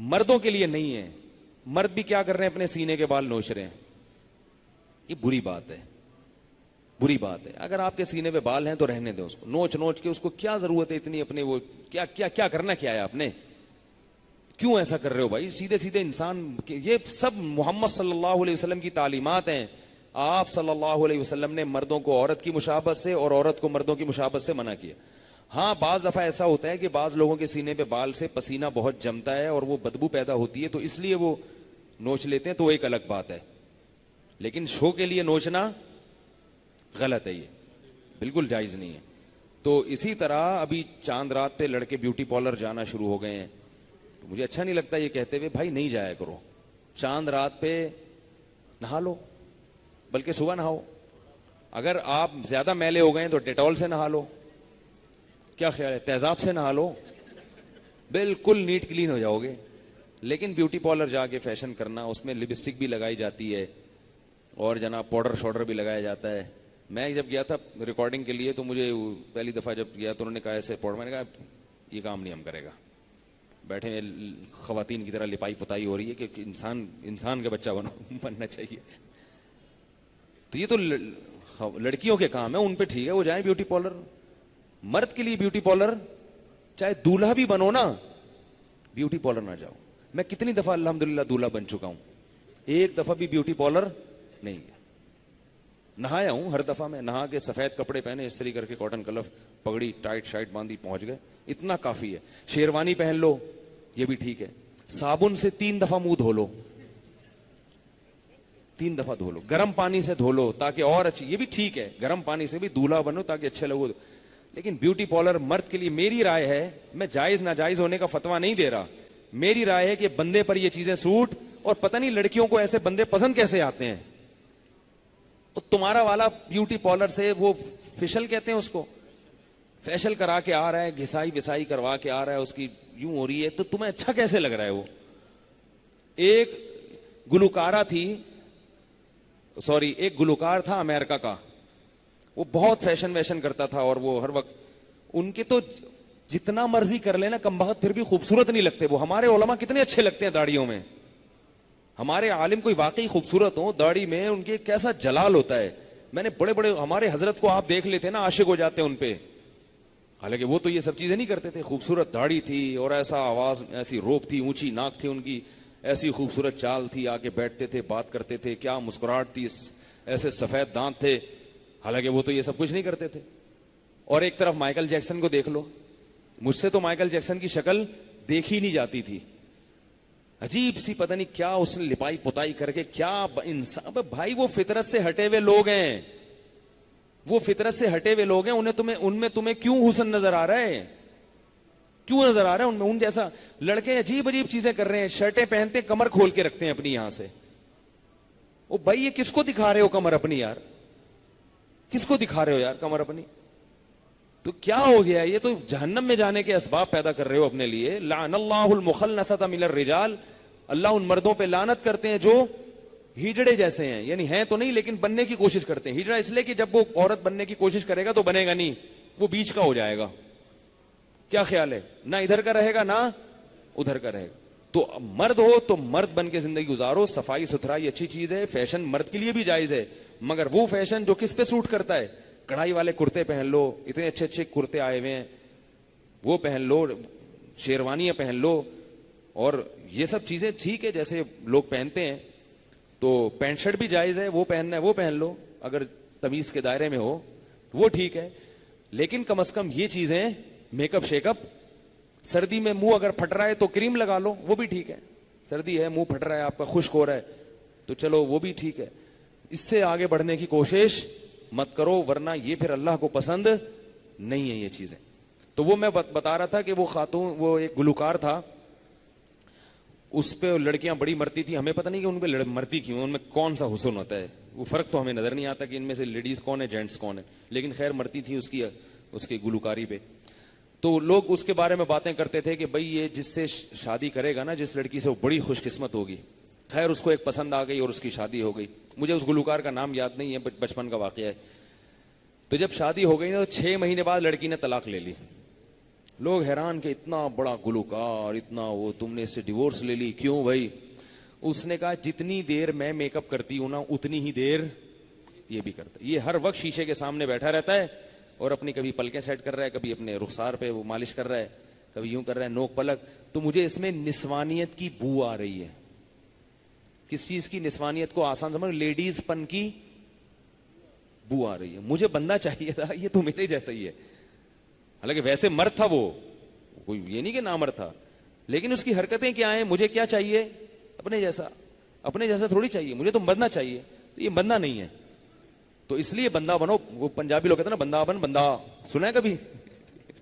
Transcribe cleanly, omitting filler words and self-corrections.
مردوں کے لیے نہیں ہے. مرد بھی کیا کر رہے ہیں, اپنے سینے کے بال نوچ رہے ہیں. یہ بری بات ہے, بری بات ہے. اگر آپ کے سینے پہ بال ہیں تو رہنے دیں اس کو, نوچ نوچ کے اس کو کیا ضرورت ہے اتنی اپنے, وہ کیا کیا کیا کرنا کیا ہے آپ نے, کیوں ایسا کر رہے ہو بھائی؟ سیدھے سیدھے انسان, یہ سب محمد صلی اللہ علیہ وسلم کی تعلیمات ہیں. آپ صلی اللہ علیہ وسلم نے مردوں کو عورت کی مشابہت سے اور عورت کو مردوں کی مشابہت سے منع کیا. ہاں بعض دفعہ ایسا ہوتا ہے کہ بعض لوگوں کے سینے پہ بال سے پسینہ بہت جمتا ہے اور وہ بدبو پیدا ہوتی ہے, تو اس لیے وہ نوچ لیتے ہیں, تو وہ ایک الگ بات ہے. لیکن شو کے لیے نوچنا غلط ہے, یہ بالکل جائز نہیں ہے. تو اسی طرح ابھی چاند رات پہ لڑکے بیوٹی پارلر جانا شروع ہو گئے ہیں. تو مجھے اچھا نہیں لگتا یہ کہتے ہوئے, بھائی نہیں جایا کرو. چاند رات پہ نہا لو, بلکہ صبح نہاؤ. اگر آپ زیادہ میلے ہو گئے ہیں تو ڈیٹول سے نہا لو. کیا خیال ہے, تیزاب سے نہا لو, بالکل نیٹ کلین ہو جاؤ گے. لیکن بیوٹی پارلر جا کے فیشن کرنا, اس میں لپسٹک بھی لگائی جاتی ہے اور جناب پاؤڈر شوڈر بھی لگایا جاتا ہے. میں جب گیا تھا ریکارڈنگ کے لیے تو مجھے پہلی دفعہ جب گیا تو انہوں نے کہا ایسے پاؤڈر, میں نے کہا یہ کام نہیں ہم کرے گا. بیٹھے خواتین کی طرح لپائی پتائی ہو رہی ہے کہ انسان کا بچہ بننا چاہیے. تو یہ تو لڑکیوں کے کام ہے, ان پہ ٹھیک ہے وہ جائیں بیوٹی پارلر. مرد کے لیے بیوٹی پارلر, چاہے دولہا بھی بنو نا, بیوٹی پارلر نہ جاؤ. میں کتنی دفعہ الحمدللہ دولہا بن چکا ہوں, ایک دفعہ بھی بیوٹی پارلر نہیں گیا. نہایا ہوں ہر دفعہ, میں نہا کے سفید کپڑے پہنے استری کر کے کاٹن کلف پگڑی ٹائٹ شائٹ باندھی پہنچ گئے, اتنا کافی ہے. شیروانی پہن لو, یہ بھی ٹھیک ہے. صابن سے 3 دفعہ منہ دھو لو, 3 دفعہ دھو لو, گرم پانی سے دھو لو تاکہ اور اچھی, یہ بھی ٹھیک ہے. گرم پانی سے بھی دولہا بنو تاکہ اچھے لگو. لیکن بیوٹی پارلر مرد کے لیے, میری رائے ہے, میں جائز ناجائز ہونے کا فتویٰ نہیں دے رہا, میری رائے ہے کہ بندے پر یہ چیزیں سوٹ, اور پتہ نہیں لڑکیوں کو ایسے بندے پسند کیسے آتے ہیں. تو تمہارا والا بیوٹی پارلر سے وہ فیشل کہتے ہیں اس کو, فیشل کرا کے آ رہا ہے, گھسائی وسائی کروا کے آ رہا ہے, اس کی یوں ہو رہی ہے, تو تمہیں اچھا کیسے لگ رہا ہے وہ. ایک گلوکارہ تھی, سوری ایک گلوکار تھا امریکہ کا, وہ بہت فیشن ویشن کرتا تھا, اور وہ ہر وقت, ان کے تو جتنا مرضی کر لینا کم بخت پھر بھی خوبصورت نہیں لگتے وہ. ہمارے علماء کتنے اچھے لگتے ہیں داڑھیوں میں, ہمارے عالم کوئی واقعی خوبصورت ہو داڑھی میں, ان کے کیسا جلال ہوتا ہے. میں نے بڑے بڑے ہمارے حضرت کو آپ دیکھ لیتے نا, عاشق ہو جاتے ان پہ, حالانکہ وہ تو یہ سب چیزیں نہیں کرتے تھے. خوبصورت داڑھی تھی اور ایسا آواز, ایسی روب تھی, اونچی ناک تھی ان کی, ایسی خوبصورت چال تھی, آگے بیٹھتے تھے بات کرتے تھے, کیا مسکراہٹ تھی, ایسے سفید دانت تھے, حالانکہ وہ تو یہ سب کچھ نہیں کرتے تھے. اور ایک طرف مائیکل جیکسن کو دیکھ لو, مجھ سے تو مائیکل جیکسن کی شکل دیکھی نہیں جاتی تھی, عجیب سی, پتہ نہیں کیا اس نے لپائی پتائی کر کے, کیا انسان بھائی. وہ فطرت سے ہٹے ہوئے لوگ ہیں, وہ فطرت سے ہٹے ہوئے لوگ ہیں, ان میں تمہیں کیوں حسن نظر آ رہا ہے, کیوں نظر آ رہا ہے ان میں؟ ان جیسا لڑکے عجیب عجیب چیزیں کر رہے ہیں, شرٹیں پہنتے کمر کھول کے رکھتے ہیں اپنی یہاں سے. او بھائی یہ کس کو دکھا رہے ہو کمر اپنی یار, کس کو دکھا رہے ہو یار کمر اپنی؟ تو کیا ہو گیا, یہ تو جہنم میں جانے کے اسباب پیدا کر رہے ہو اپنے لیے. لعن اللہ المخنثۃ من الرجال, اللہ ان مردوں پہ لعنت کرتے ہیں جو ہجڑے جیسے ہیں, یعنی ہیں تو نہیں لیکن بننے کی کوشش کرتے ہیں. ہجڑا اس لیے کہ جب وہ عورت بننے کی کوشش کرے گا تو بنے گا نہیں, وہ بیچ کا ہو جائے گا. کیا خیال ہے, نہ ادھر کا رہے گا نہ ادھر کا رہے گا. تو مرد ہو تو مرد بن کے زندگی گزارو. صفائی ستھرائی اچھی چیز ہے, فیشن مرد کے لیے بھی جائز ہے, مگر وہ فیشن جو کس پہ سوٹ کرتا ہے. کڑھائی والے کرتے پہن لو, اتنے اچھے اچھے کرتے آئے ہوئے ہیں, وہ پہن لو, شیروانیاں پہن لو, اور یہ سب چیزیں ٹھیک ہے جیسے لوگ پہنتے ہیں. تو پینٹ شرٹ بھی جائز ہے, وہ پہننا ہے وہ پہن لو, اگر تمیز کے دائرے میں ہو وہ ٹھیک ہے. لیکن کم از کم یہ چیزیں, میک اپ شیک اپ, سردی میں منہ اگر پھٹ رہا ہے تو کریم لگا لو, وہ بھی ٹھیک ہے. سردی ہے, منہ پھٹ رہا ہے آپ کا, خشک ہو رہا ہے, تو چلو وہ بھی ٹھیک ہے. اس سے آگے بڑھنے کی کوشش مت کرو, ورنہ یہ پھر اللہ کو پسند نہیں ہے یہ چیزیں. تو وہ میں بتا رہا تھا کہ وہ خاتون, وہ ایک گلوکار تھا, اس پہ لڑکیاں بڑی مرتی تھی. ہمیں پتہ نہیں کہ ان پہ مرتی کیوں, ان میں کون سا حسن ہوتا ہے, وہ فرق تو ہمیں نظر نہیں آتا کہ ان میں سے لیڈیز کون ہے جینٹس کون ہے, لیکن خیر مرتی تھی اس کی گلوکاری پہ. تو لوگ اس کے بارے میں باتیں کرتے تھے کہ بھئی یہ جس سے شادی کرے گا نا, جس لڑکی سے, وہ بڑی خوش قسمت ہوگی. خیر اس کو ایک پسند آ گئی اور اس کی شادی ہو گئی. مجھے اس گلوکار کا نام یاد نہیں ہے, بچپن کا واقعہ ہے. تو جب شادی ہو گئی نا تو 6 مہینے بعد لڑکی نے طلاق لے لی. لوگ حیران کہ اتنا بڑا گلوکار، اتنا وہ، تم نے اس سے ڈیورس لے لی، کیوں بھائی؟ اس نے کہا جتنی دیر میں میک اپ کرتی ہوں نا اتنی ہی دیر یہ بھی کرتا ہے. یہ ہر وقت شیشے کے سامنے بیٹھا رہتا ہے اور اپنی کبھی پلکیں سیٹ کر رہا ہے، کبھی اپنے رخسار پہ وہ مالش کر رہا ہے، کبھی یوں کر رہا ہے نوک پلک. تو مجھے اس میں نسوانیت کی بو آ رہی ہے. کس چیز کی نسوانیت کو آسان سمجھ، لیڈیز پن کی بو آ رہی ہے. مجھے بندہ چاہیے تھا یہ تو میرے جیسا ہی ہے. حالانکہ ویسے مرد تھا وہ، کوئی یہ نہیں کہ نامرد تھا، لیکن اس کی حرکتیں کیا ہیں. مجھے کیا چاہیے؟ اپنے جیسا. اپنے جیسا تھوڑی چاہیے مجھے، تو بندہ چاہیے. تو یہ بندہ نہیں ہے. تو اس لیے بندہ بنو. وہ پنجابی لوگ کہتے ہیں نا بندہ بن بندہ، سنا ہے کبھی؟